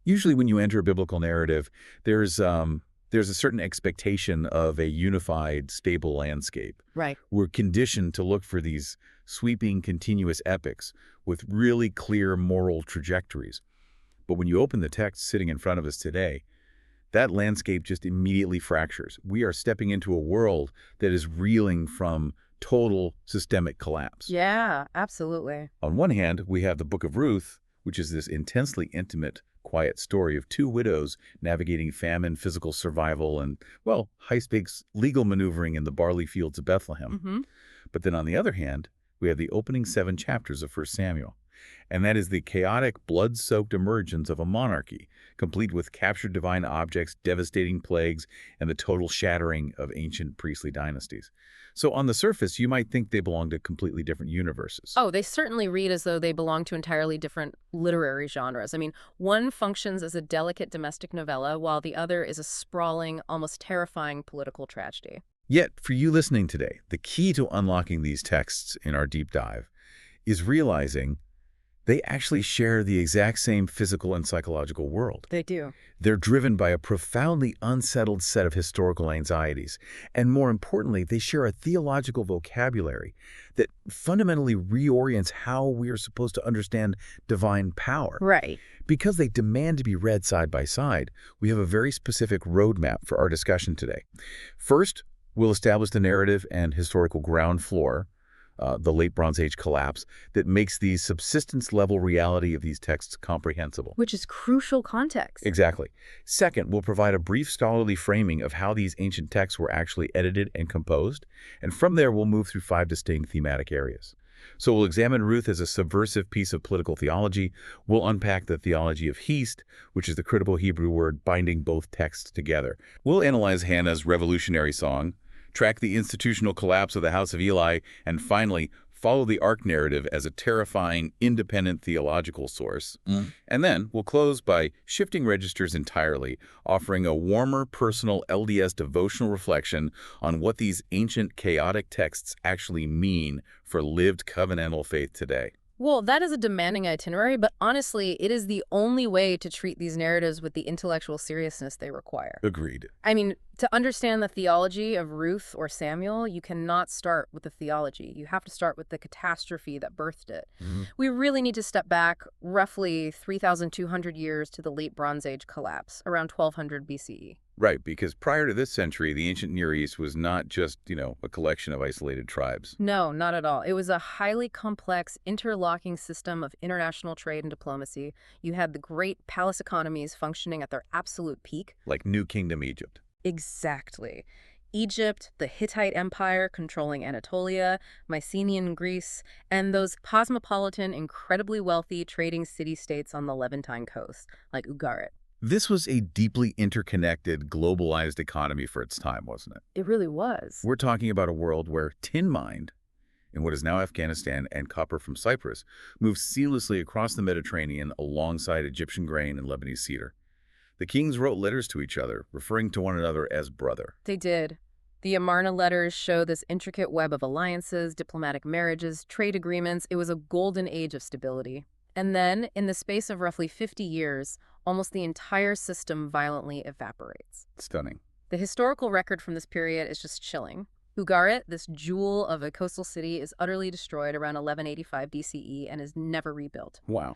Usually when you enter a biblical narrative, there's a certain expectation of a unified, stable landscape. Right. We're conditioned to look for these sweeping, continuous epics with really clear moral trajectories. But when you open the text sitting in front of us today, that landscape just immediately fractures. We are stepping into a world that is reeling from total systemic collapse. Yeah, absolutely. On one hand, we have the Book of Ruth, which is this intensely intimate, quiet story of two widows navigating famine, physical survival, and, well, high-stakes legal maneuvering in the barley fields of Bethlehem. Mm-hmm. But then on the other hand, we have the opening 7 chapters of 1 Samuel. And that is the chaotic, blood-soaked emergence of a monarchy, complete with captured divine objects, devastating plagues, and the total shattering of ancient priestly dynasties. So on the surface, you might think they belong to completely different universes. Oh, they certainly read as though they belong to entirely different literary genres. I mean, one functions as a delicate domestic novella, while the other is a sprawling, almost terrifying political tragedy. Yet, for you listening today, the key to unlocking these texts in our deep dive is realizing they actually share the exact same physical and psychological world. They do. They're driven by a profoundly unsettled set of historical anxieties. And more importantly, they share a theological vocabulary that fundamentally reorients how we are supposed to understand divine power. Right. Because they demand to be read side by side, we have a very specific roadmap for our discussion today. First, we'll establish the narrative and historical ground floor, the late Bronze Age collapse, that makes the subsistence-level reality of these texts comprehensible. Which is crucial context. Exactly. Second, we'll provide a brief scholarly framing of how these ancient texts were actually edited and composed, and from there we'll move through 5 distinct thematic areas. So we'll examine Ruth as a subversive piece of political theology. We'll unpack the theology of Hist, which is the critical Hebrew word binding both texts together. We'll analyze Hannah's revolutionary song, track the institutional collapse of the House of Eli, and finally, follow the Ark narrative as a terrifying, independent theological source. And then we'll close by shifting registers entirely, offering a warmer, personal LDS devotional reflection on what these ancient, chaotic texts actually mean for lived covenantal faith today. Well, that is a demanding itinerary, but honestly, it is the only way to treat these narratives with the intellectual seriousness they require. Agreed. I mean, to understand the theology of Ruth or Samuel, you cannot start with the theology. You have to start with the catastrophe that birthed it. We really need to step back roughly 3,200 years to the late Bronze Age collapse, around 1200 BCE. Right, because prior to this century, the ancient Near East was not just, a collection of isolated tribes. No, not at all. It was a highly complex, interlocking system of international trade and diplomacy. You had the great palace economies functioning at their absolute peak. Like New Kingdom Egypt. Exactly. Egypt, the Hittite Empire controlling Anatolia, Mycenaean Greece, and those cosmopolitan, incredibly wealthy trading city-states on the Levantine coast, like Ugarit. This was a deeply interconnected, globalized economy for its time, wasn't it? It really was. We're talking about a world where tin mined in what is now Afghanistan and copper from Cyprus moved seamlessly across the Mediterranean alongside Egyptian grain and Lebanese cedar. The kings wrote letters to each other, referring to one another as brother. They did. The Amarna letters show this intricate web of alliances, diplomatic marriages, trade agreements. It was a golden age of stability. And then, in the space of roughly 50 years, almost the entire system violently evaporates. Stunning. The historical record from this period is just chilling. Ugarit, this jewel of a coastal city, is utterly destroyed around 1185 BCE and is never rebuilt. Wow.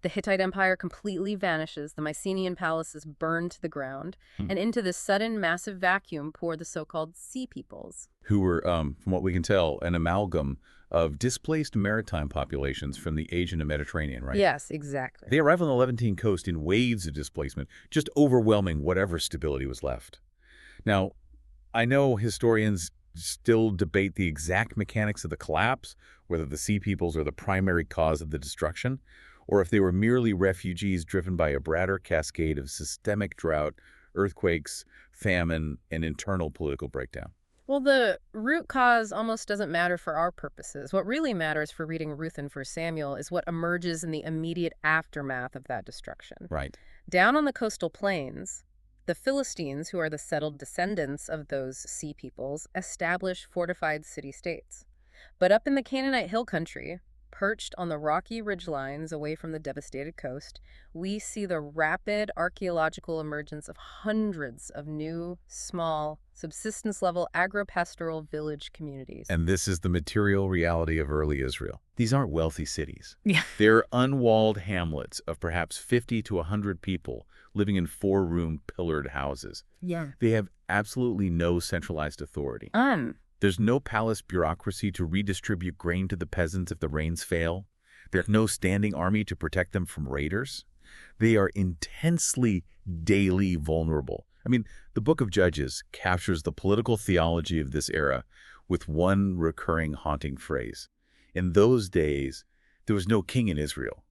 The Hittite Empire completely vanishes, the Mycenaean palace is burned to the ground, and into this sudden massive vacuum pour the so-called Sea Peoples. Who were, from what we can tell, an amalgam of displaced maritime populations from the Asian and Mediterranean, right? Yes, exactly. They arrived on the Levantine coast in waves of displacement, just overwhelming whatever stability was left. Now, I know historians still debate the exact mechanics of the collapse, whether the Sea Peoples are the primary cause of the destruction, or if they were merely refugees driven by a broader cascade of systemic drought, earthquakes, famine, and internal political breakdown. Well, the root cause almost doesn't matter for our purposes. What really matters for reading Ruth and 1 Samuel is what emerges in the immediate aftermath of that destruction. Right. Down on the coastal plains, the Philistines, who are the settled descendants of those Sea Peoples, establish fortified city-states. But up in the Canaanite hill country, Perched on the rocky ridgelines away from the devastated coast, we see the rapid archaeological emergence of hundreds of new, small, subsistence-level agro-pastoral village communities. And this is the material reality of early Israel. These aren't wealthy cities. Yeah. They're unwalled hamlets of perhaps 50 to 100 people living in four-room pillared houses. Yeah. They have absolutely no centralized authority. There's no palace bureaucracy to redistribute grain to the peasants if the rains fail. There's no standing army to protect them from raiders. They are intensely, daily vulnerable. I mean, the Book of Judges captures the political theology of this era with one recurring haunting phrase. In those days, there was no king in Israel.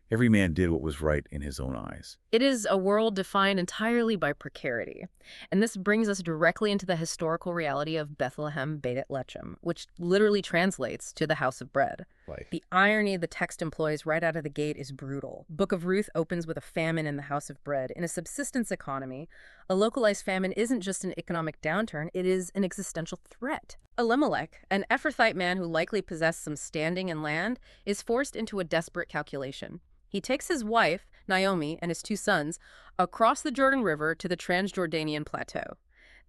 Every man did what was right in his own eyes. It is a world defined entirely by precarity. And this brings us directly into the historical reality of Bethlehem Beit Lechem, which literally translates to the house of bread. Life. The irony the text employs right out of the gate is brutal. Book of Ruth opens with a famine in the house of bread. In a subsistence economy, a localized famine isn't just an economic downturn, it is an existential threat. Elimelech, an Ephrathite man who likely possessed some standing and land, is forced into a desperate calculation. He takes his wife, Naomi, and his two sons across the Jordan River to the Transjordanian plateau.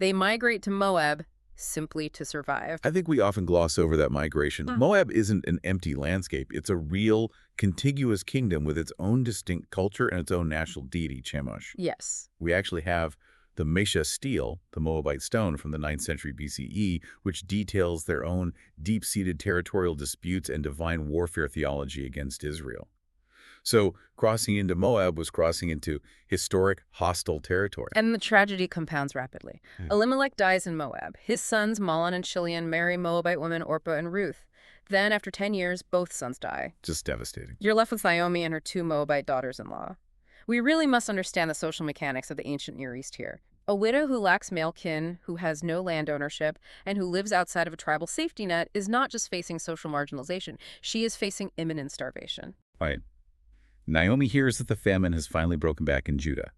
They migrate to Moab simply to survive. I think we often gloss over that migration. Moab isn't an empty landscape. It's a real, contiguous kingdom with its own distinct culture and its own national deity, Chemosh. Yes. We actually have the Mesha stele, the Moabite stone from the 9th century BCE, which details their own deep-seated territorial disputes and divine warfare theology against Israel. So crossing into Moab was crossing into historic, hostile territory. And the tragedy compounds rapidly. Elimelech dies in Moab. His sons, Mahlon and Chilion, marry Moabite women Orpah and Ruth. Then, after 10 years, both sons die. Just devastating. You're left with Naomi and her two Moabite daughters-in-law. We really must understand the social mechanics of the ancient Near East here. A widow who lacks male kin, who has no land ownership, and who lives outside of a tribal safety net is not just facing social marginalization. She is facing imminent starvation. Right. Naomi hears that the famine has finally broken back in Judah,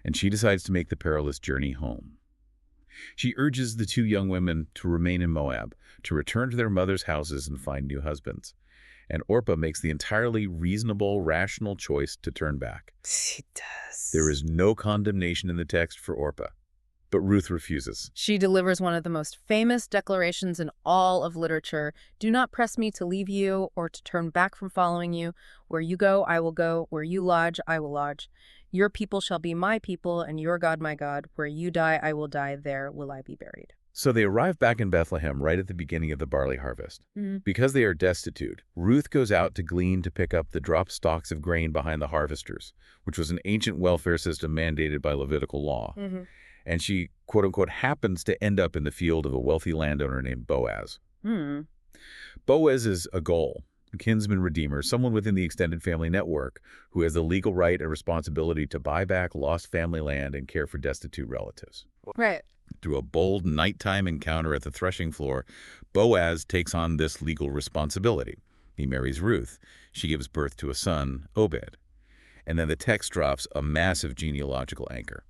and she decides to make the perilous journey home. She urges the two young women to remain in Moab, to return to their mother's houses and find new husbands. And Orpah makes the entirely reasonable, rational choice to turn back. She does. There is no condemnation in the text for Orpah, but Ruth refuses. She delivers one of the most famous declarations in all of literature. Do not press me to leave you or to turn back from following you. Where you go, I will go. Where you lodge, I will lodge. Your people shall be my people, and your God my God. Where you die, I will die. There will I be buried. So they arrive back in Bethlehem right at the beginning of the barley harvest. Because they are destitute, Ruth goes out to glean to pick up the dropped stalks of grain behind the harvesters, which was an ancient welfare system mandated by Levitical law. And she, quote-unquote, happens to end up in the field of a wealthy landowner named Boaz. Boaz is a goal, a kinsman redeemer, someone within the extended family network who has the legal right and responsibility to buy back lost family land and care for destitute relatives. Right. Through a bold nighttime encounter at the threshing floor, Boaz takes on this legal responsibility. He marries Ruth. She gives birth to a son, Obed. And then the text drops a massive genealogical anchor.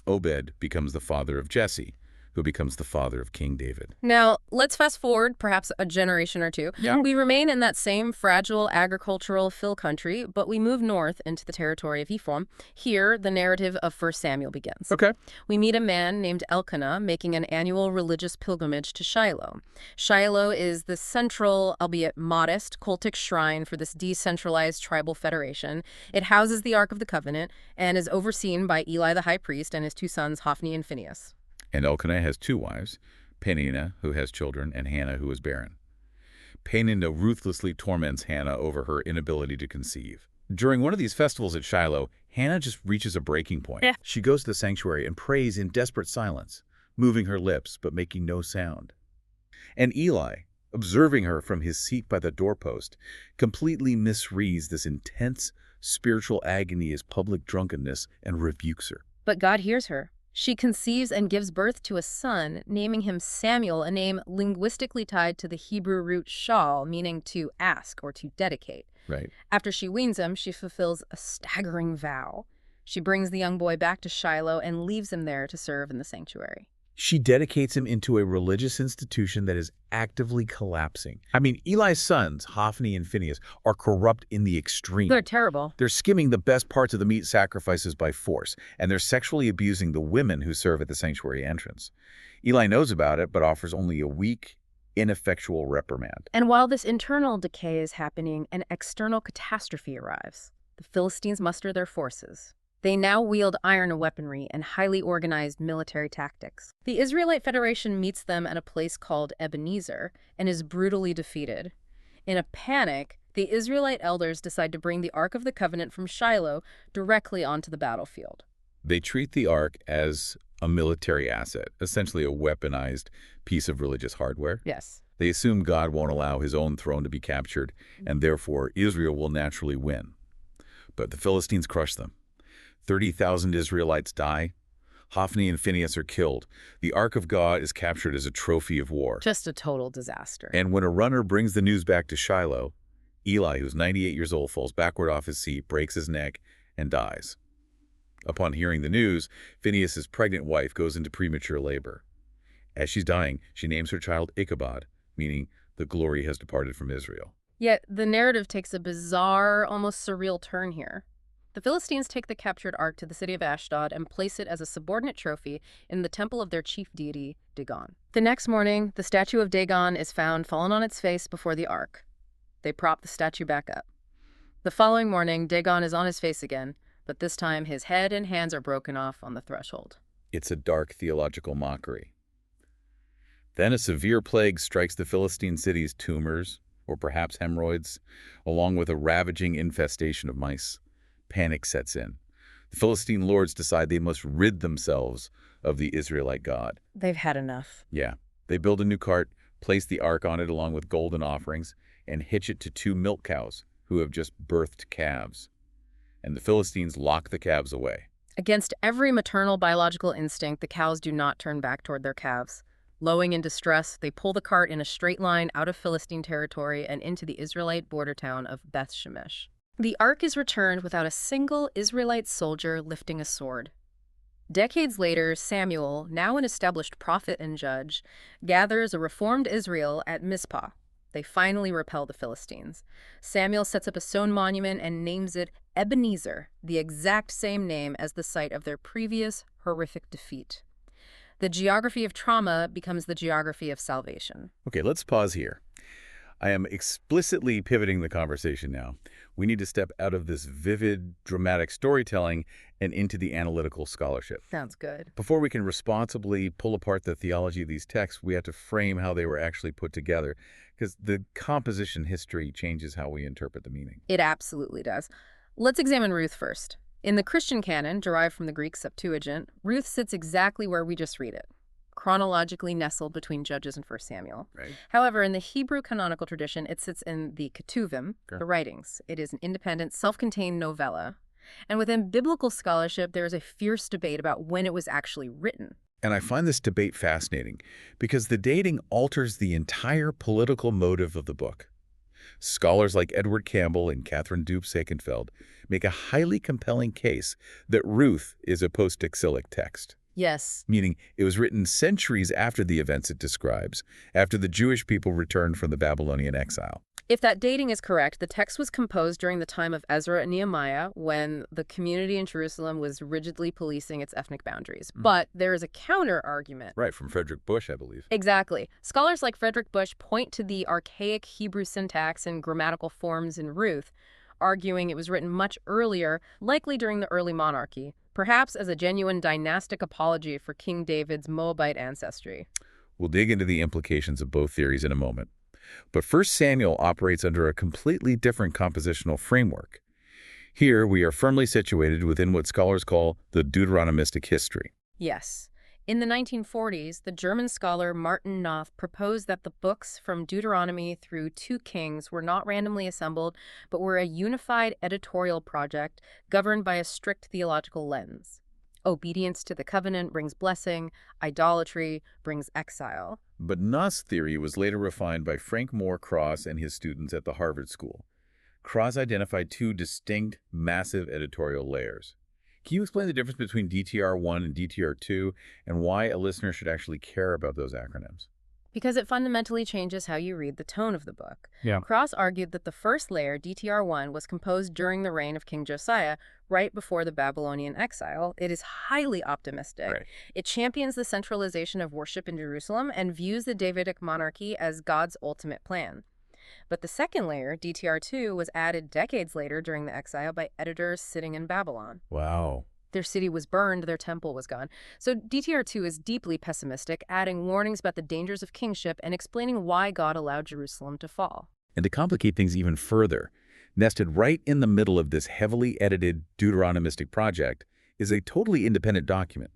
Obed becomes the father of Jesse, who becomes the father of King David. Now, let's fast forward perhaps a generation or two. Yeah. We remain in that same fragile agricultural fill country, but we move north into the territory of Ephraim. Here, the narrative of 1 Samuel begins. Okay. We meet a man named Elkanah making an annual religious pilgrimage to Shiloh. Shiloh is the central, albeit modest, cultic shrine for this decentralized tribal federation. It houses the Ark of the Covenant and is overseen by Eli the high priest and his two sons, Hophni and Phinehas. And Elkanah has two wives, Peninnah, who has children, and Hannah, who is barren. Peninnah ruthlessly torments Hannah over her inability to conceive. During one of these festivals at Shiloh, Hannah just reaches a breaking point. She goes to the sanctuary and prays in desperate silence, moving her lips but making no sound. And Eli, observing her from his seat by the doorpost, completely misreads this intense spiritual agony as public drunkenness and rebukes her. But God hears her. She conceives and gives birth to a son, naming him Samuel, a name linguistically tied to the Hebrew root shal, meaning to ask or to dedicate. Right. After she weans him, she fulfills a staggering vow. She brings the young boy back to Shiloh and leaves him there to serve in the sanctuary. She dedicates him into a religious institution that is actively collapsing. I mean, Eli's sons, Hophni and Phinehas, are corrupt in the extreme. They're terrible. They're skimming the best parts of the meat sacrifices by force, and they're sexually abusing the women who serve at the sanctuary entrance. Eli knows about it, but offers only a weak, ineffectual reprimand. And while this internal decay is happening, an external catastrophe arrives. The Philistines muster their forces. They now wield iron weaponry and highly organized military tactics. The Israelite Federation meets them at a place called Ebenezer and is brutally defeated. In a panic, the Israelite elders decide to bring the Ark of the Covenant from Shiloh directly onto the battlefield. They treat the Ark as a military asset, essentially a weaponized piece of religious hardware. Yes. They assume God won't allow his own throne to be captured, and therefore Israel will naturally win. But the Philistines crush them. 30,000 Israelites die. Hophni and Phinehas are killed. The Ark of God is captured as a trophy of war. Just a total disaster. And when a runner brings the news back to Shiloh, Eli, who's 98 years old, falls backward off his seat, breaks his neck, and dies. Upon hearing the news, Phinehas' pregnant wife goes into premature labor. As she's dying, she names her child Ichabod, meaning the glory has departed from Israel. Yet the narrative takes a bizarre, almost surreal turn here. The Philistines take the captured ark to the city of Ashdod and place it as a subordinate trophy in the temple of their chief deity, Dagon. The next morning, the statue of Dagon is found fallen on its face before the ark. They prop the statue back up. The following morning, Dagon is on his face again, but this time his head and hands are broken off on the threshold. It's a dark theological mockery. Then a severe plague strikes the Philistine cities, tumors, or perhaps hemorrhoids, along with a ravaging infestation of mice. Panic sets in. The Philistine lords decide they must rid themselves of the Israelite God. They've had enough. Yeah. They build a new cart, place the ark on it along with golden offerings, and hitch it to 2 milk cows who have just birthed calves. And the Philistines lock the calves away. Against every maternal biological instinct, the cows do not turn back toward their calves. Lowing in distress, they pull the cart in a straight line out of Philistine territory and into the Israelite border town of Beth Shemesh. The ark is returned without a single Israelite soldier lifting a sword. Decades later, Samuel, now an established prophet and judge, gathers a reformed Israel at Mizpah. They finally repel the Philistines. Samuel sets up a stone monument and names it Ebenezer, the exact same name as the site of their previous horrific defeat. The geography of trauma becomes the geography of salvation. Okay, let's pause here. I am explicitly pivoting the conversation now. We need to step out of this vivid, dramatic storytelling and into the analytical scholarship. Sounds good. Before we can responsibly pull apart the theology of these texts, we have to frame how they were actually put together, because the composition history changes how we interpret the meaning. It absolutely does. Let's examine Ruth first. In the Christian canon, derived from the Greek Septuagint, Ruth sits exactly where we just read it, chronologically nestled between Judges and 1 Samuel. Right. However, in the Hebrew canonical tradition, it sits in the Ketuvim, the writings. It is an independent, self-contained novella. And within biblical scholarship, there is a fierce debate about when it was actually written. And I find this debate fascinating because the dating alters the entire political motive of the book. Scholars like Edward Campbell and Catherine Dubé-Sekenfeld make a highly compelling case that Ruth is a post-exilic text. Yes. Meaning it was written centuries after the events it describes, after the Jewish people returned from the Babylonian exile. If that dating is correct, the text was composed during the time of Ezra and Nehemiah, when the community in Jerusalem was rigidly policing its ethnic boundaries. But there is a counter-argument. Right, from Frederick Bush, I believe. Exactly. Scholars like Frederick Bush point to the archaic Hebrew syntax and grammatical forms in Ruth, arguing it was written much earlier, likely during the early monarchy, perhaps as a genuine dynastic apology for King David's Moabite ancestry. We'll dig into the implications of both theories in a moment. But 1 Samuel operates under a completely different compositional framework. Here, we are firmly situated within what scholars call the Deuteronomistic history. Yes. In the 1940s, the German scholar Martin Noth proposed that the books from Deuteronomy through 2 Kings were not randomly assembled, but were a unified editorial project governed by a strict theological lens. Obedience to the covenant brings blessing, idolatry brings exile. But Noth's theory was later refined by Frank Moore Cross and his students at the Harvard School. Cross identified 2 distinct, massive editorial layers. Can you explain the difference between DTR1 and DTR2 and why a listener should actually care about those acronyms? Because it fundamentally changes how you read the tone of the book. Yeah. Cross argued that the first layer, DTR1, was composed during the reign of King Josiah, right before the Babylonian exile. It is highly optimistic. Right. It champions the centralization of worship in Jerusalem and views the Davidic monarchy as God's ultimate plan. But the second layer, DTR2, was added decades later during the exile by editors sitting in Babylon. Wow. Their city was burned, their temple was gone. So DTR2 is deeply pessimistic, adding warnings about the dangers of kingship and explaining why God allowed Jerusalem to fall. And to complicate things even further, nested right in the middle of this heavily edited Deuteronomistic project is a totally independent document.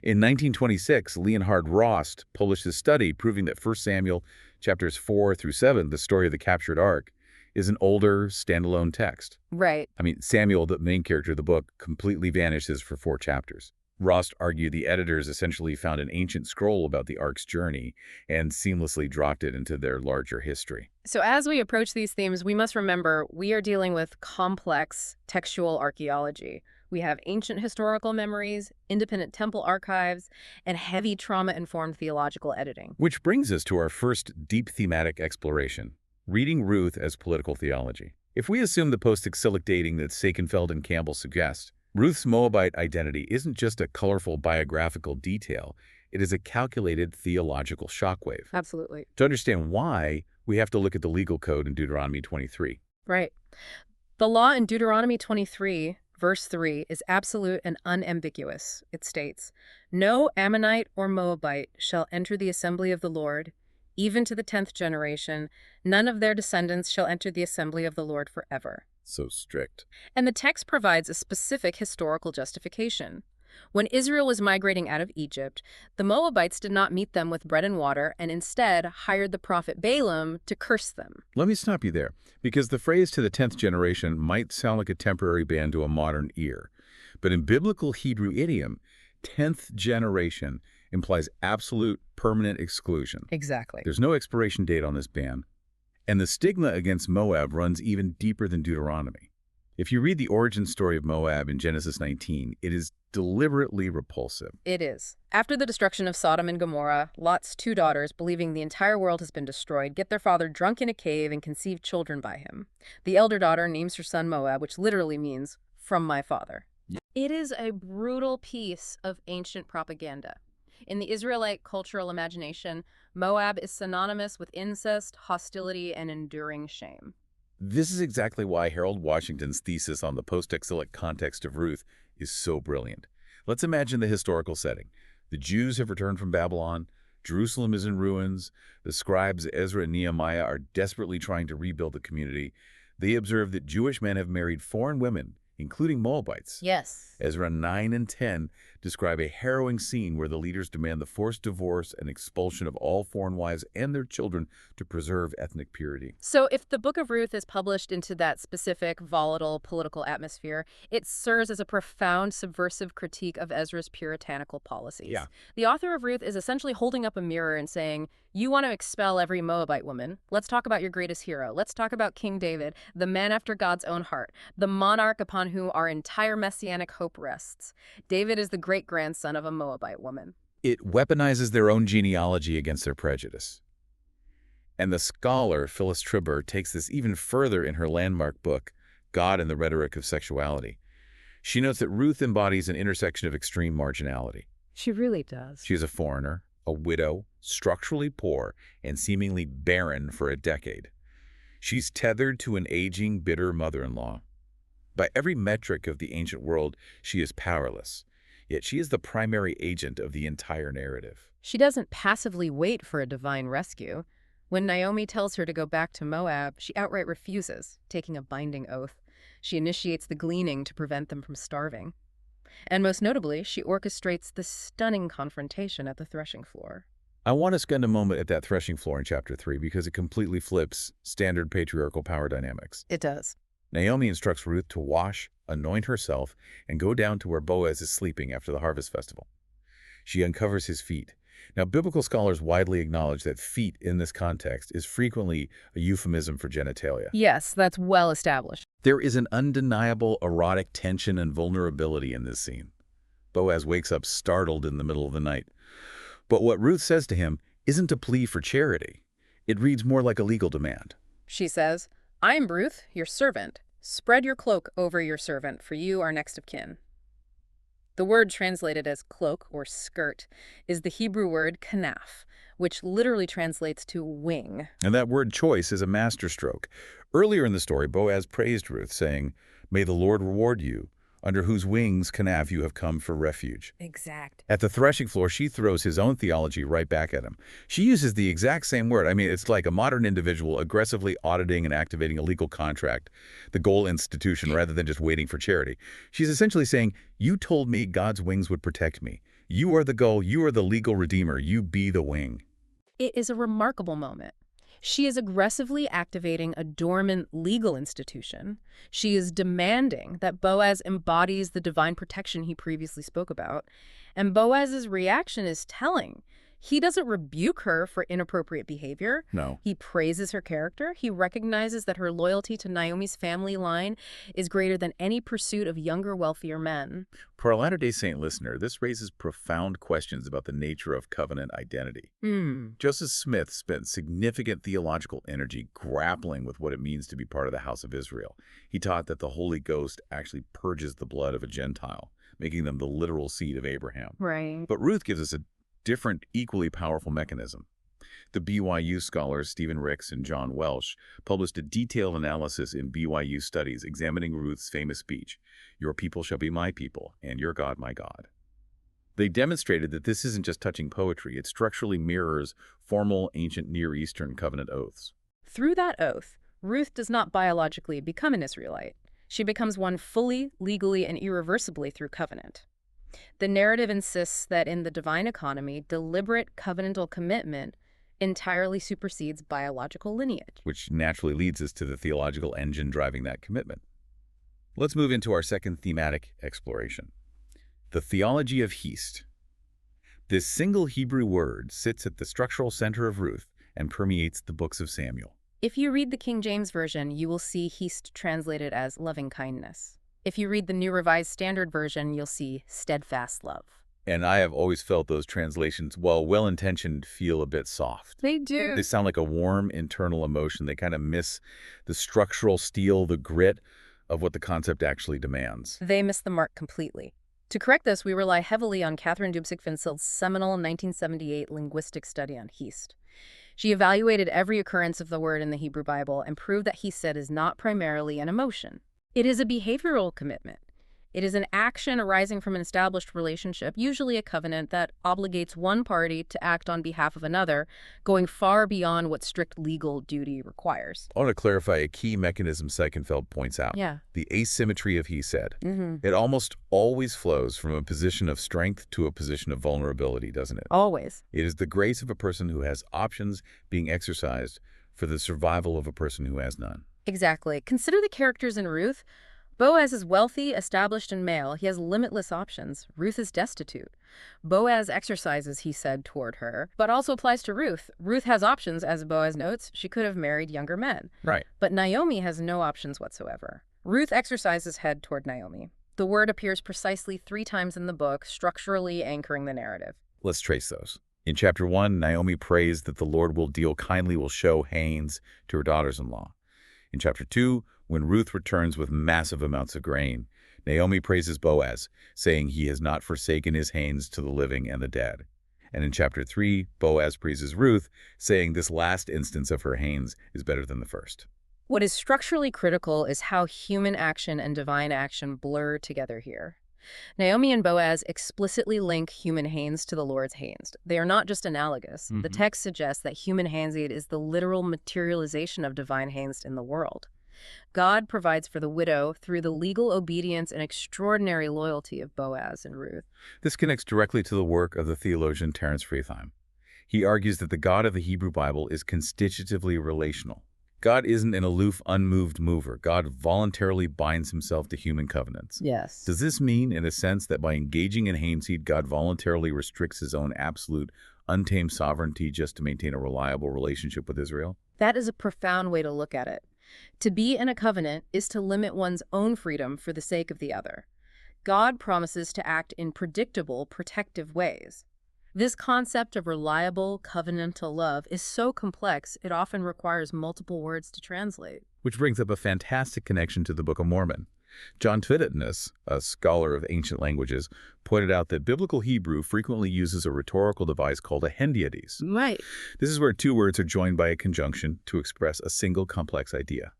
In 1926, Leonhard Rost published a study proving that 1 Samuel chapters 4 through 7, the story of the captured ark, is an older, standalone text. Right. I mean, Samuel, the main character of the book, completely vanishes for 4 chapters. Rost argued the editors essentially found an ancient scroll about the ark's journey and seamlessly dropped it into their larger history. So as we approach these themes, we must remember we are dealing with complex textual archaeology. We have ancient historical memories, independent temple archives, and heavy trauma-informed theological editing. Which brings us to our first deep thematic exploration, reading Ruth as political theology. If we assume the post-exilic dating that Sakenfeld and Campbell suggest, Ruth's Moabite identity isn't just a colorful biographical detail, it is a calculated theological shockwave. Absolutely. To understand why, we have to look at the legal code in Deuteronomy 23. Right. The law in Deuteronomy 23, verse 3, is absolute and unambiguous. It states, "No Ammonite or Moabite shall enter the assembly of the Lord, even to the 10th generation. None of their descendants shall enter the assembly of the Lord forever." So strict. And the text provides a specific historical justification. When Israel was migrating out of Egypt, the Moabites did not meet them with bread and water and instead hired the prophet Balaam to curse them. Let me stop you there, because the phrase "to the 10th generation" might sound like a temporary ban to a modern ear. But in biblical Hebrew idiom, 10th generation implies absolute, permanent exclusion. Exactly. There's no expiration date on this ban. And the stigma against Moab runs even deeper than Deuteronomy. If you read the origin story of Moab in Genesis 19, it is deliberately repulsive. It is. After the destruction of Sodom and Gomorrah, Lot's 2 daughters, believing the entire world has been destroyed, get their father drunk in a cave and conceive children by him. The elder daughter names her son Moab, which literally means, "from my father." It is a brutal piece of ancient propaganda. In the Israelite cultural imagination, Moab is synonymous with incest, hostility, and enduring shame. This is exactly why Harold Washington's thesis on the post-exilic context of Ruth is so brilliant. Let's imagine the historical setting. The Jews have returned from Babylon. Jerusalem is in ruins. The scribes Ezra and Nehemiah are desperately trying to rebuild the community. They observe that Jewish men have married foreign women, including Moabites. Yes. Ezra 9 and 10 describe a harrowing scene where the leaders demand the forced divorce and expulsion of all foreign wives and their children to preserve ethnic purity. So if the Book of Ruth is published into that specific, volatile political atmosphere, it serves as a profound subversive critique of Ezra's puritanical policies. Yeah. The author of Ruth is essentially holding up a mirror and saying, you want to expel every Moabite woman. Let's talk about your greatest hero. Let's talk about King David, the man after God's own heart, the monarch upon whom our entire messianic hope rests. David is the great-grandson of a Moabite woman. It weaponizes their own genealogy against their prejudice. And the scholar Phyllis Tribber takes this even further in her landmark book, God and the Rhetoric of Sexuality. She notes that Ruth embodies an intersection of extreme marginality. She really does. She is a foreigner, a widow, structurally poor, and seemingly barren for a decade. She's tethered to an aging, bitter mother-in-law. By every metric of the ancient world, she is powerless. Yet she is the primary agent of the entire narrative. She doesn't passively wait for a divine rescue. When Naomi tells her to go back to Moab, she outright refuses, taking a binding oath. She initiates the gleaning to prevent them from starving. And most notably, she orchestrates the stunning confrontation at the threshing floor. I want to spend a moment at that threshing floor in chapter 3 because it completely flips standard patriarchal power dynamics. It does. Naomi instructs Ruth to wash, anoint herself, and go down to where Boaz is sleeping after the harvest festival. She uncovers his feet. Now, biblical scholars widely acknowledge that feet in this context is frequently a euphemism for genitalia. Yes, that's well established. There is an undeniable erotic tension and vulnerability in this scene. Boaz wakes up startled in the middle of the night. But what Ruth says to him isn't a plea for charity. It reads more like a legal demand. She says, "I am Ruth, your servant. Spread your cloak over your servant, for you are next of kin." The word translated as cloak or skirt is the Hebrew word kanaf, which literally translates to wing. And that word choice is a masterstroke. Earlier in the story, Boaz praised Ruth, saying, "May the Lord reward you, under whose wings, Kanaf, you have come for refuge." Exact. At the threshing floor, she throws his own theology right back at him. She uses the exact same word. I mean, it's like a modern individual aggressively auditing and activating a legal contract, the goal institution, rather than just waiting for charity. She's essentially saying, you told me God's wings would protect me. You are the goal. You are the legal redeemer. You be the wing. It is a remarkable moment. She is aggressively activating a dormant legal institution. She is demanding that Boaz embodies the divine protection he previously spoke about. And Boaz's reaction is telling. He doesn't rebuke her for inappropriate behavior. No. He praises her character. He recognizes that her loyalty to Naomi's family line is greater than any pursuit of younger, wealthier men. For a Latter-day Saint listener, this raises profound questions about the nature of covenant identity. Joseph Smith spent significant theological energy grappling with what it means to be part of the house of Israel. He taught that the Holy Ghost actually purges the blood of a Gentile, making them the literal seed of Abraham. Right. But Ruth gives us a different, equally powerful mechanism. The BYU scholars Stephen Ricks and John Welsh published a detailed analysis in BYU Studies examining Ruth's famous speech, "Your people shall be my people, and your God my God." They demonstrated that this isn't just touching poetry, it structurally mirrors formal ancient Near Eastern covenant oaths. Through that oath, Ruth does not biologically become an Israelite. She becomes one fully, legally, and irreversibly through covenant. The narrative insists that in the divine economy, deliberate covenantal commitment entirely supersedes biological lineage. Which naturally leads us to the theological engine driving that commitment. Let's move into our second thematic exploration, the theology of Hist. This single Hebrew word sits at the structural center of Ruth and permeates the books of Samuel. If you read the King James Version, you will see Hist translated as loving kindness. If you read the New Revised Standard Version, you'll see steadfast love. And I have always felt those translations, while well-intentioned, feel a bit soft. They do. They sound like a warm internal emotion. They kind of miss the structural steel, the grit of what the concept actually demands. They miss the mark completely. To correct this, we rely heavily on Catherine Dubsik-Vincil's seminal 1978 linguistic study on Hist. She evaluated every occurrence of the word in the Hebrew Bible and proved that Hist is not primarily an emotion. It is a behavioral commitment. It is an action arising from an established relationship, usually a covenant that obligates one party to act on behalf of another, going far beyond what strict legal duty requires. I want to clarify a key mechanism Seichenfeld points out. Yeah. The asymmetry of he said. It almost always flows from a position of strength to a position of vulnerability, doesn't it? Always. It is the grace of a person who has options being exercised for the survival of a person who has none. Exactly. Consider the characters in Ruth. Boaz is wealthy, established, and male. He has limitless options. Ruth is destitute. Boaz exercises, he said, toward her, but also applies to Ruth. Ruth has options, as Boaz notes. She could have married younger men. Right. But Naomi has no options whatsoever. Ruth exercises head toward Naomi. The word appears precisely 3 times in the book, structurally anchoring the narrative. Let's trace those. In chapter 1, Naomi prays that the Lord will deal kindly, will show Haynes to her daughters-in-law. In chapter 2, when Ruth returns with massive amounts of grain, Naomi praises Boaz, saying he has not forsaken his Haynes to the living and the dead. And in chapter 3, Boaz praises Ruth, saying this last instance of her Haynes is better than the first. What is structurally critical is how human action and divine action blur together here. Naomi and Boaz explicitly link human Haynes to the Lord's Haynes. They are not just analogous. The text suggests that human Haynes is the literal materialization of divine Haynes in the world. God provides for the widow through the legal obedience and extraordinary loyalty of Boaz and Ruth. This connects directly to the work of the theologian Terence Fretheim. He argues that the God of the Hebrew Bible is constitutively relational. God isn't an aloof, unmoved mover. God voluntarily binds himself to human covenants. Yes. Does this mean, in a sense, that by engaging in Hayneseed, God voluntarily restricts his own absolute, untamed sovereignty just to maintain a reliable relationship with Israel? That is a profound way to look at it. To be in a covenant is to limit one's own freedom for the sake of the other. God promises to act in predictable, protective ways. This concept of reliable, covenantal love is so complex it often requires multiple words to translate. Which brings up a fantastic connection to the Book of Mormon. John Twittitness, a scholar of ancient languages, pointed out that biblical Hebrew frequently uses a rhetorical device called a hendiades. Right. This is where two words are joined by a conjunction to express a single complex idea.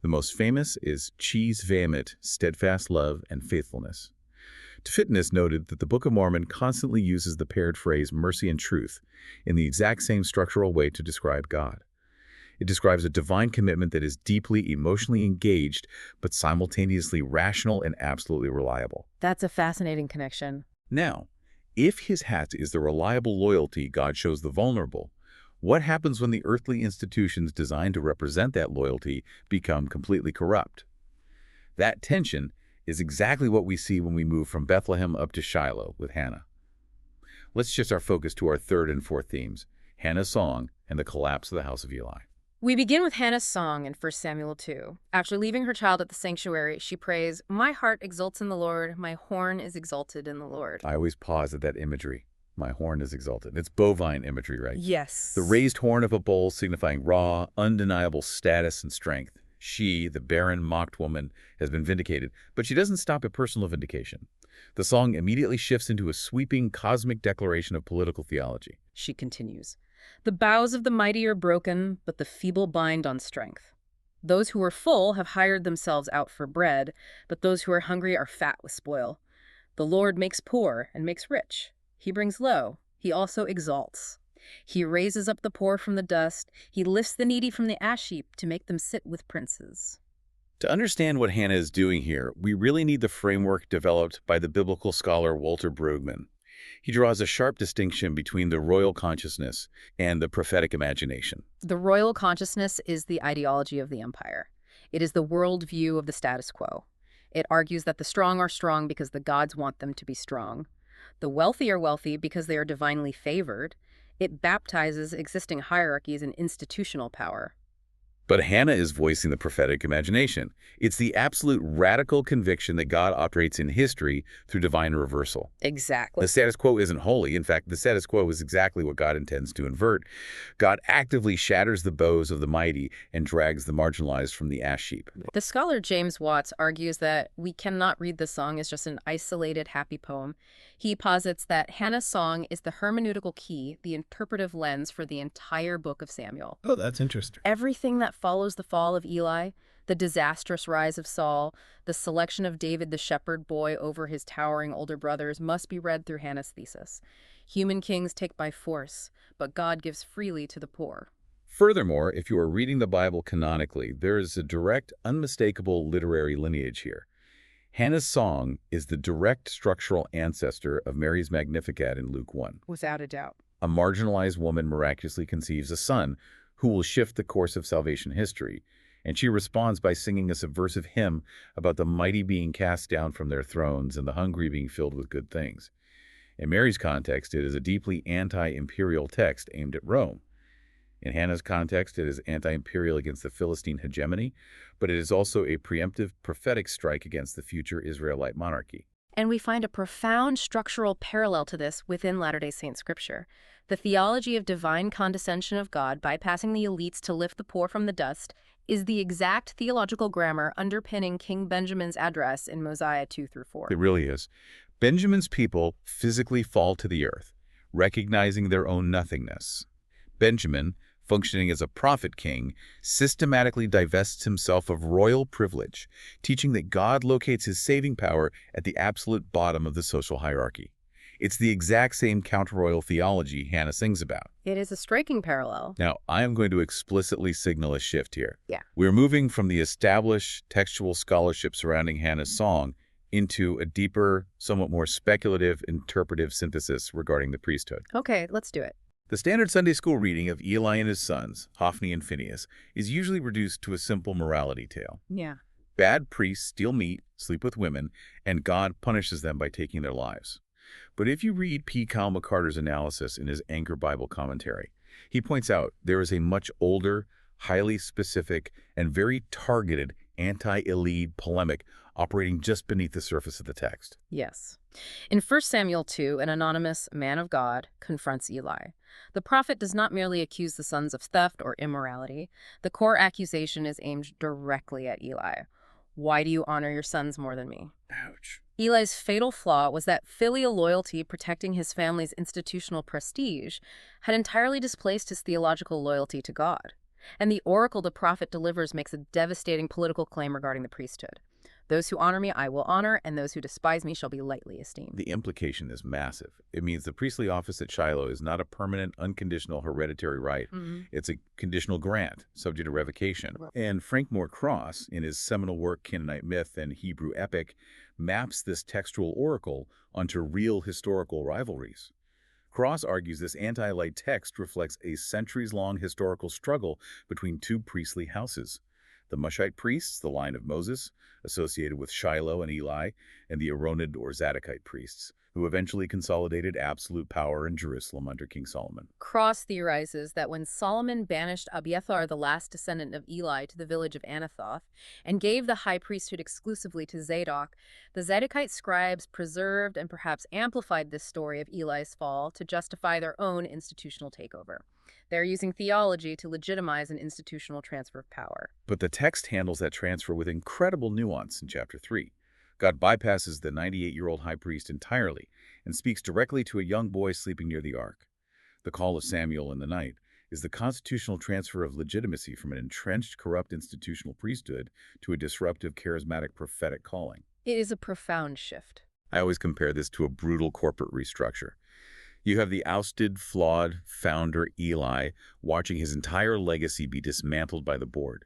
The most famous is chis vehement, steadfast love and faithfulness. Twittitness noted that the Book of Mormon constantly uses the paired phrase mercy and truth in the exact same structural way to describe God. It describes a divine commitment that is deeply emotionally engaged, but simultaneously rational and absolutely reliable. That's a fascinating connection. Now, if his hat is the reliable loyalty God shows the vulnerable, what happens when the earthly institutions designed to represent that loyalty become completely corrupt? That tension is exactly what we see when we move from Bethlehem up to Shiloh with Hannah. Let's shift our focus to our third and fourth themes, Hannah's song and the collapse of the house of Eli. We begin with Hannah's song in 1 Samuel 2. After leaving her child at the sanctuary, she prays, "My heart exults in the Lord, my horn is exalted in the Lord." I always pause at that imagery. My horn is exalted. It's bovine imagery, right? Yes. The raised horn of a bull signifying raw, undeniable status and strength. She, the barren, mocked woman, has been vindicated, but she doesn't stop at personal vindication. The song immediately shifts into a sweeping cosmic declaration of political theology. She continues, "The bows of the mighty are broken, but the feeble bind on strength. Those who are full have hired themselves out for bread, but those who are hungry are fat with spoil. The Lord makes poor and makes rich. He brings low. He also exalts. He raises up the poor from the dust. He lifts the needy from the ash heap to make them sit with princes." To understand what Hannah is doing here, we really need the framework developed by the biblical scholar Walter Brueggemann. He draws a sharp distinction between the royal consciousness and the prophetic imagination. The royal consciousness is the ideology of the empire. It is the worldview of the status quo. It argues that the strong are strong because the gods want them to be strong. The wealthy are wealthy because they are divinely favored. It baptizes existing hierarchies in institutional power. But Hannah is voicing the prophetic imagination. It's the absolute radical conviction that God operates in history through divine reversal. Exactly. The status quo isn't holy. In fact, the status quo is exactly what God intends to invert. God actively shatters the bows of the mighty and drags the marginalized from the ash heap. The scholar James Watts argues that we cannot read the song as just an isolated, happy poem. He posits that Hannah's song is the hermeneutical key, the interpretive lens for the entire book of Samuel. Oh, that's interesting. Everything that follows the fall of Eli, the disastrous rise of Saul, the selection of David the shepherd boy over his towering older brothers must be read through Hannah's thesis. Human kings take by force, but God gives freely to the poor. Furthermore, if you are reading the Bible canonically, there is a direct, unmistakable literary lineage here. Hannah's song is the direct structural ancestor of Mary's Magnificat in Luke 1. Without a doubt. A marginalized woman miraculously conceives a son who will shift the course of salvation history, and she responds by singing a subversive hymn about the mighty being cast down from their thrones and the hungry being filled with good things. In Mary's context, it is a deeply anti-imperial text aimed at Rome. In Hannah's context, it is anti-imperial against the Philistine hegemony, but it is also a preemptive prophetic strike against the future Israelite monarchy. And we find a profound structural parallel to this within Latter-day Saint scripture. The theology of divine condescension of God bypassing the elites to lift the poor from the dust is the exact theological grammar underpinning King Benjamin's address in Mosiah 2-4. It really is. Benjamin's people physically fall to the earth, recognizing their own nothingness. Benjamin, functioning as a prophet king, systematically divests himself of royal privilege, teaching that God locates his saving power at the absolute bottom of the social hierarchy. It's the exact same counter-royal theology Hannah sings about. It is a striking parallel. Now, I am going to explicitly signal a shift here. Yeah. We're moving from the established textual scholarship surrounding Hannah's song into a deeper, somewhat more speculative, interpretive synthesis regarding the priesthood. Okay, let's do it. The standard Sunday school reading of Eli and his sons, Hophni and Phinehas, is usually reduced to a simple morality tale. Yeah. Bad priests steal meat, sleep with women, and God punishes them by taking their lives. But if you read P. Kyle McCarter's analysis in his Anchor Bible commentary, he points out there is a much older, highly specific and very targeted anti-Elide polemic operating just beneath the surface of the text. Yes. In 1 Samuel 2, an anonymous man of God confronts Eli. The prophet does not merely accuse the sons of theft or immorality. The core accusation is aimed directly at Eli. Why do you honor your sons more than me? Ouch. Eli's fatal flaw was that filial loyalty, protecting his family's institutional prestige, had entirely displaced his theological loyalty to God. And the oracle the prophet delivers makes a devastating political claim regarding the priesthood. Those who honor me I will honor, and those who despise me shall be lightly esteemed. The implication is massive. It means the priestly office at Shiloh is not a permanent, unconditional hereditary right. It's a conditional grant, subject to revocation. Right. And Frank Moore Cross, in his seminal work Canaanite Myth and Hebrew Epic, maps this textual oracle onto real historical rivalries. Cross argues this anti-Elite text reflects a centuries-long historical struggle between two priestly houses. The Mushite priests, the line of Moses, associated with Shiloh and Eli, and the Aaronid or Zadokite priests, who eventually consolidated absolute power in Jerusalem under King Solomon. Cross theorizes that when Solomon banished Abiathar, the last descendant of Eli, to the village of Anathoth, and gave the high priesthood exclusively to Zadok, the Zadokite scribes preserved and perhaps amplified this story of Eli's fall to justify their own institutional takeover. They're using theology to legitimize an institutional transfer of power. But the text handles that transfer with incredible nuance in chapter 3. God bypasses the 98-year-old high priest entirely and speaks directly to a young boy sleeping near the ark. The call of Samuel in the night is the constitutional transfer of legitimacy from an entrenched, corrupt institutional priesthood to a disruptive, charismatic, prophetic calling. It is a profound shift. I always compare this to a brutal corporate restructure. You have the ousted, flawed founder Eli watching his entire legacy be dismantled by the board.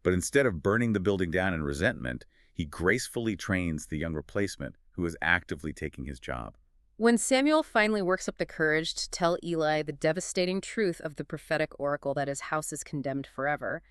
But instead of burning the building down in resentment, he gracefully trains the young replacement who is actively taking his job. When Samuel finally works up the courage to tell Eli the devastating truth of the prophetic oracle that his house is condemned forever,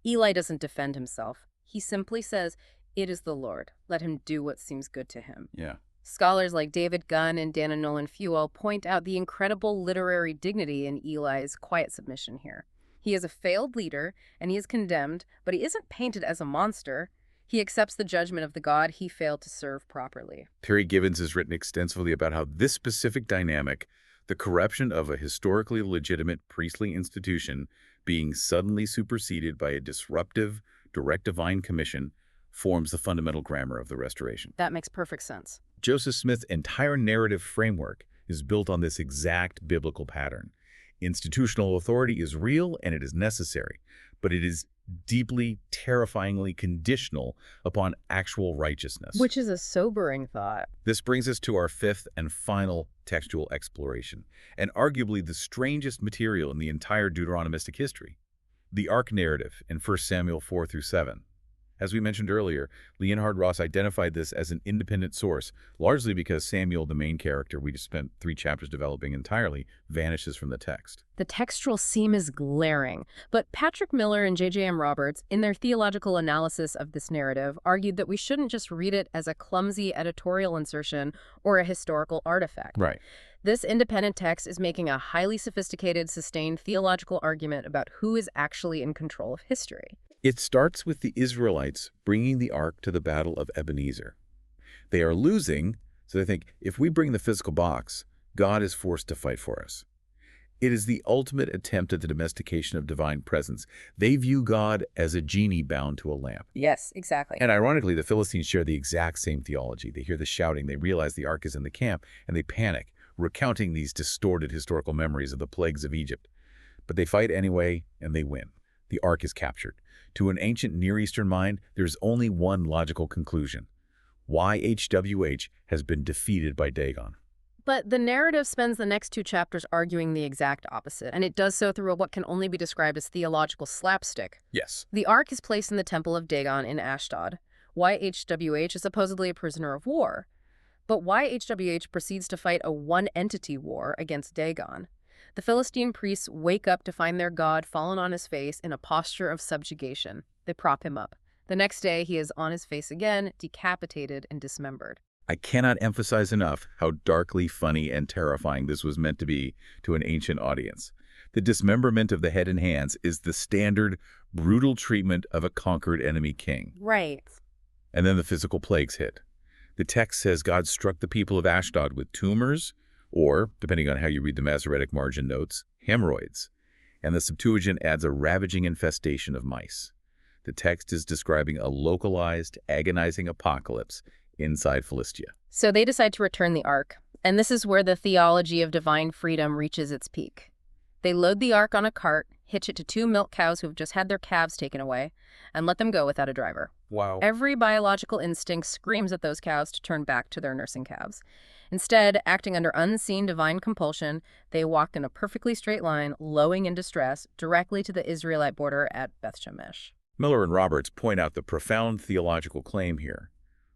Eli doesn't defend himself. He simply says, "It is the Lord. Let him do what seems good to him." Yeah. Scholars like David Gunn and Dana Nolan-Fuel point out the incredible literary dignity in Eli's quiet submission here. He is a failed leader, and he is condemned, but he isn't painted as a monster. He accepts the judgment of the God he failed to serve properly. Terry Gibbons has written extensively about how this specific dynamic, the corruption of a historically legitimate priestly institution being suddenly superseded by a disruptive, direct divine commission, forms the fundamental grammar of the Restoration. That makes perfect sense. Joseph Smith's entire narrative framework is built on this exact biblical pattern. Institutional authority is real and it is necessary, but it is deeply, terrifyingly conditional upon actual righteousness. Which is a sobering thought. This brings us to our fifth and final textual exploration, and arguably the strangest material in the entire Deuteronomistic history, the Ark narrative in 1 Samuel 4 through 7. As we mentioned earlier, Leonhard Ross identified this as an independent source, largely because Samuel, the main character we just spent 3 chapters developing entirely, vanishes from the text. The textual seam is glaring, but Patrick Miller and J.J.M. Roberts, in their theological analysis of this narrative, argued that we shouldn't just read it as a clumsy editorial insertion or a historical artifact. Right. This independent text is making a highly sophisticated, sustained theological argument about who is actually in control of history. It starts with the Israelites bringing the ark to the Battle of Ebenezer. They are losing, so they think, if we bring the physical box, God is forced to fight for us. It is the ultimate attempt at the domestication of divine presence. They view God as a genie bound to a lamp. Yes, exactly. And ironically, the Philistines share the exact same theology. They hear the shouting, they realize the ark is in the camp, and they panic, recounting these distorted historical memories of the plagues of Egypt. But they fight anyway, and they win. The ark is captured. To an ancient Near Eastern mind, there's only one logical conclusion. YHWH has been defeated by Dagon. But the narrative spends the next 2 chapters arguing the exact opposite, and it does so through what can only be described as theological slapstick. Yes. The ark is placed in the temple of Dagon in Ashdod. YHWH is supposedly a prisoner of war. But YHWH proceeds to fight a one-entity war against Dagon. The Philistine priests wake up to find their god fallen on his face in a posture of subjugation. They prop him up. The next day, he is on his face again, decapitated and dismembered. I cannot emphasize enough how darkly funny and terrifying this was meant to be to an ancient audience. The dismemberment of the head and hands is the standard, brutal treatment of a conquered enemy king. Right. And then the physical plagues hit. The text says God struck the people of Ashdod with tumors, or, depending on how you read the Masoretic margin notes, hemorrhoids. And the Septuagint adds a ravaging infestation of mice. The text is describing a localized, agonizing apocalypse inside Philistia. So they decide to return the ark, and this is where the theology of divine freedom reaches its peak. They load the ark on a cart, hitch it to 2 milk cows who've just had their calves taken away, and let them go without a driver. Wow. Every biological instinct screams at those cows to turn back to their nursing calves. Instead, acting under unseen divine compulsion, they walked in a perfectly straight line, lowing in distress, directly to the Israelite border at Beth-Shemesh. Miller and Roberts point out the profound theological claim here.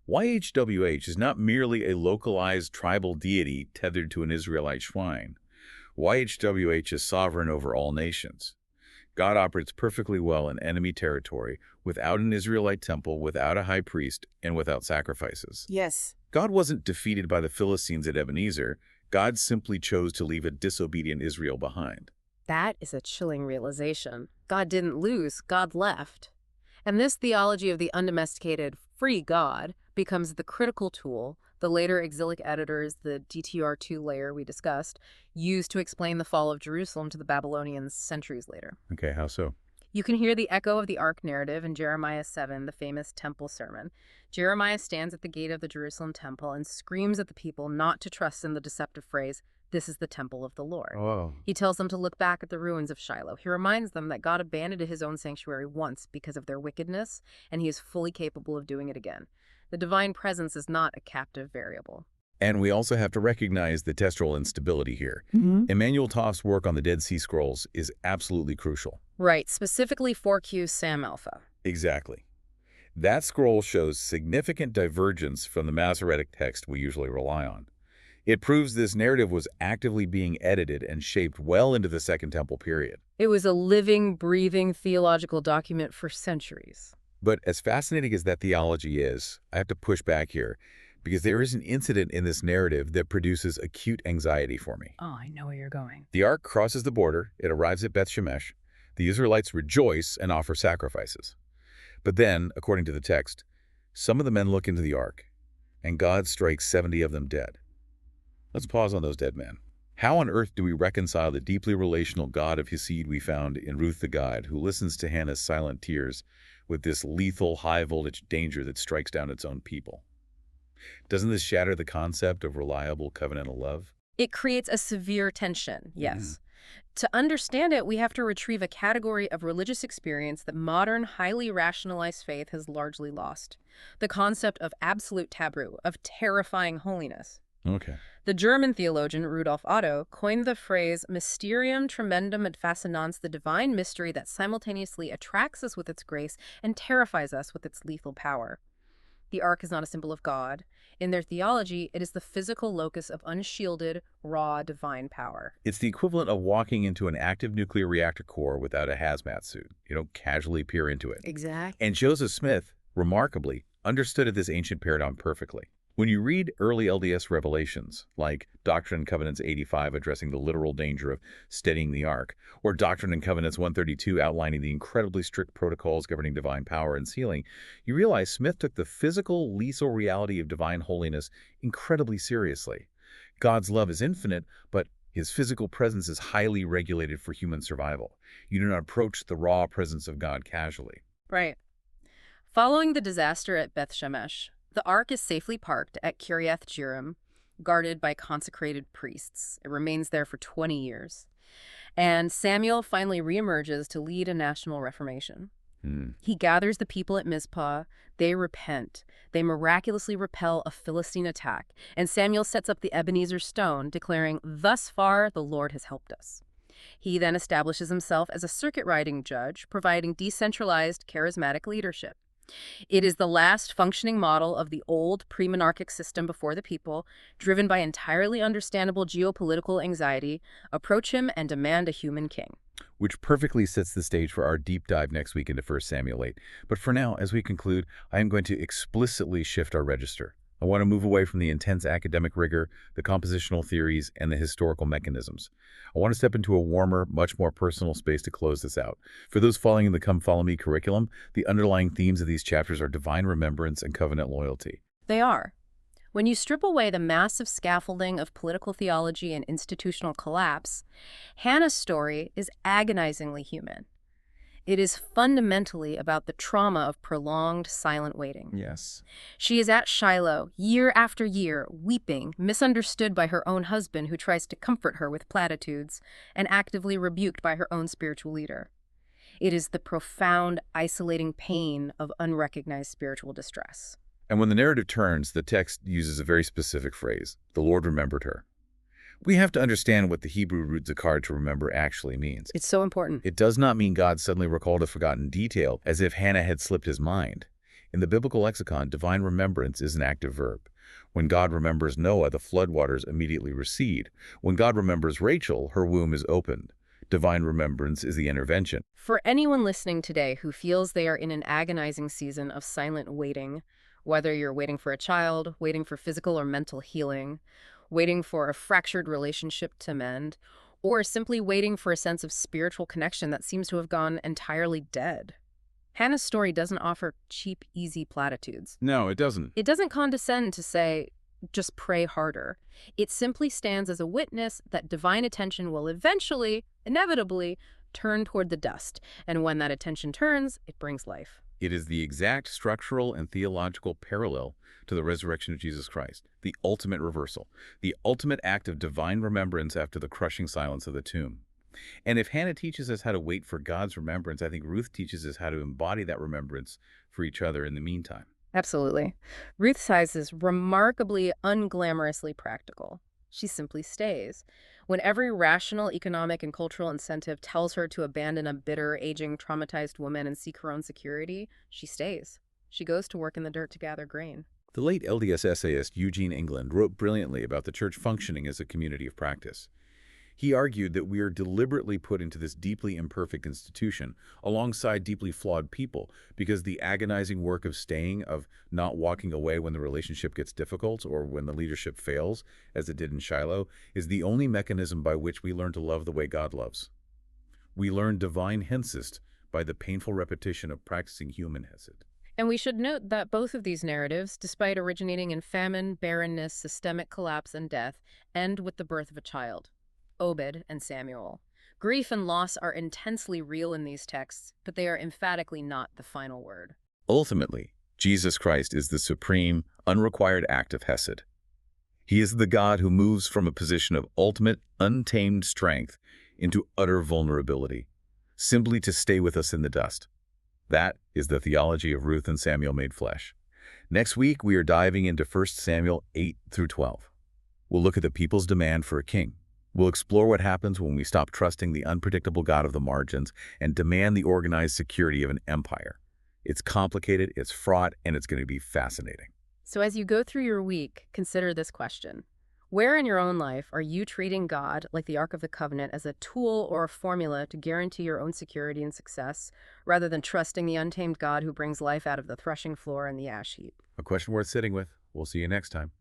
YHWH is not merely a localized tribal deity tethered to an Israelite shrine. YHWH is sovereign over all nations. God operates perfectly well in enemy territory, without an Israelite temple, without a high priest, and without sacrifices. Yes. God wasn't defeated by the Philistines at Ebenezer. God simply chose to leave a disobedient Israel behind. That is a chilling realization. God didn't lose, God left. And this theology of the undomesticated, free God becomes the critical tool the later exilic editors, the DTR2 layer we discussed, used to explain the fall of Jerusalem to the Babylonians centuries later. Okay, how so? You can hear the echo of the Ark narrative in Jeremiah 7, the famous temple sermon. Jeremiah stands at the gate of the Jerusalem temple and screams at the people not to trust in the deceptive phrase, "This is the temple of the Lord." Oh. He tells them to look back at the ruins of Shiloh. He reminds them that God abandoned his own sanctuary once because of their wickedness, and he is fully capable of doing it again. The divine presence is not a captive variable. And we also have to recognize the textual instability here. Emmanuel Toff's work on the Dead Sea Scrolls is absolutely crucial. Right, specifically 4Q Sam Alpha. Exactly. That scroll shows significant divergence from the Masoretic text we usually rely on. It proves this narrative was actively being edited and shaped well into the Second Temple period. It was a living, breathing theological document for centuries. But as fascinating as that theology is, I have to push back here, because there is an incident in this narrative that produces acute anxiety for me. Oh, I know where you're going. The ark crosses the border, it arrives at Beth-Shemesh. The Israelites rejoice and offer sacrifices. But then, according to the text, some of the men look into the ark, and God strikes 70 of them dead. Let's pause on those dead men. How on earth do we reconcile the deeply relational God of Hesed we found in Ruth the Guide, who listens to Hannah's silent tears, with this lethal, high-voltage danger that strikes down its own people? Doesn't this shatter the concept of reliable covenantal love? It creates a severe tension, yes. To understand it, we have to retrieve a category of religious experience that modern, highly rationalized faith has largely lost. The concept of absolute taboo, of terrifying holiness. Okay. The German theologian Rudolf Otto coined the phrase mysterium tremendum et fascinans, the divine mystery that simultaneously attracts us with its grace and terrifies us with its lethal power. The ark is not a symbol of God. In their theology, it is the physical locus of unshielded, raw, divine power. It's the equivalent of walking into an active nuclear reactor core without a hazmat suit. You don't casually peer into it. Exactly. And Joseph Smith, remarkably, understood this ancient paradigm perfectly. When you read early LDS revelations, like Doctrine and Covenants 85 addressing the literal danger of steadying the ark, or Doctrine and Covenants 132 outlining the incredibly strict protocols governing divine power and sealing, you realize Smith took the physical, lethal reality of divine holiness incredibly seriously. God's love is infinite, but his physical presence is highly regulated for human survival. You do not approach the raw presence of God casually. Right. Following the disaster at Beth-Shemesh, the ark is safely parked at Kiriath Jearim, guarded by consecrated priests. It remains there for 20 years. And Samuel finally reemerges to lead a national reformation. He gathers the people at Mizpah. They repent. They miraculously repel a Philistine attack. And Samuel sets up the Ebenezer stone, declaring, "Thus far the Lord has helped us." He then establishes himself as a circuit-riding judge, providing decentralized, charismatic leadership. It is the last functioning model of the old pre-monarchic system before the people, driven by entirely understandable geopolitical anxiety. Approach him and demand a human king. Which perfectly sets the stage for our deep dive next week into 1 Samuel 8. But for now, as we conclude, I am going to explicitly shift our register. I want to move away from the intense academic rigor, the compositional theories, and the historical mechanisms. I want to step into a warmer, much more personal space to close this out. For those following in the Come Follow Me curriculum, the underlying themes of these chapters are divine remembrance and covenant loyalty. They are. When you strip away the massive scaffolding of political theology and institutional collapse, Hannah's story is agonizingly human. It is fundamentally about the trauma of prolonged, silent waiting. Yes. She is at Shiloh, year after year, weeping, misunderstood by her own husband who tries to comfort her with platitudes, and actively rebuked by her own spiritual leader. It is the profound, isolating pain of unrecognized spiritual distress. And when the narrative turns, the text uses a very specific phrase, the Lord remembered her. We have to understand what the Hebrew root zakar, to remember, actually means. It's so important. It does not mean God suddenly recalled a forgotten detail, as if Hannah had slipped his mind. In the biblical lexicon, divine remembrance is an active verb. When God remembers Noah, the floodwaters immediately recede. When God remembers Rachel, her womb is opened. Divine remembrance is the intervention. For anyone listening today who feels they are in an agonizing season of silent waiting, whether you're waiting for a child, waiting for physical or mental healing, waiting for a fractured relationship to mend, or simply waiting for a sense of spiritual connection that seems to have gone entirely dead, Hannah's story doesn't offer cheap, easy platitudes. No, it doesn't. It doesn't condescend to say, just pray harder. It simply stands as a witness that divine attention will eventually, inevitably, turn toward the dust. And when that attention turns, it brings life. It is the exact structural and theological parallel to the resurrection of Jesus Christ, the ultimate reversal, the ultimate act of divine remembrance after the crushing silence of the tomb. And if Hannah teaches us how to wait for God's remembrance, I think Ruth teaches us how to embody that remembrance for each other in the meantime. Absolutely. Ruth's size is remarkably unglamorously practical. She simply stays. When every rational economic and cultural incentive tells her to abandon a bitter, aging, traumatized woman and seek her own security, she stays. She goes to work in the dirt to gather grain. The late LDS essayist Eugene England wrote brilliantly about the church functioning as a community of practice. He argued that we are deliberately put into this deeply imperfect institution alongside deeply flawed people because the agonizing work of staying, of not walking away when the relationship gets difficult or when the leadership fails, as it did in Shiloh, is the only mechanism by which we learn to love the way God loves. We learn divine hesed by the painful repetition of practicing human hesed. And we should note that both of these narratives, despite originating in famine, barrenness, systemic collapse, and death, end with the birth of a child. Obed and Samuel. Grief and loss are intensely real in these texts, but they are emphatically not the final word. Ultimately, Jesus Christ is the supreme, unrequired act of hesed. He is the God who moves from a position of ultimate, untamed strength into utter vulnerability, simply to stay with us in the dust. That is the theology of Ruth and Samuel made flesh. Next week, we are diving into 1 Samuel 8 through 12. We'll look at the people's demand for a king. We'll explore what happens when we stop trusting the unpredictable God of the margins and demand the organized security of an empire. It's complicated, it's fraught, and it's going to be fascinating. So as you go through your week, consider this question. Where in your own life are you treating God, like the Ark of the Covenant, as a tool or a formula to guarantee your own security and success, rather than trusting the untamed God who brings life out of the threshing floor and the ash heap? A question worth sitting with. We'll see you next time.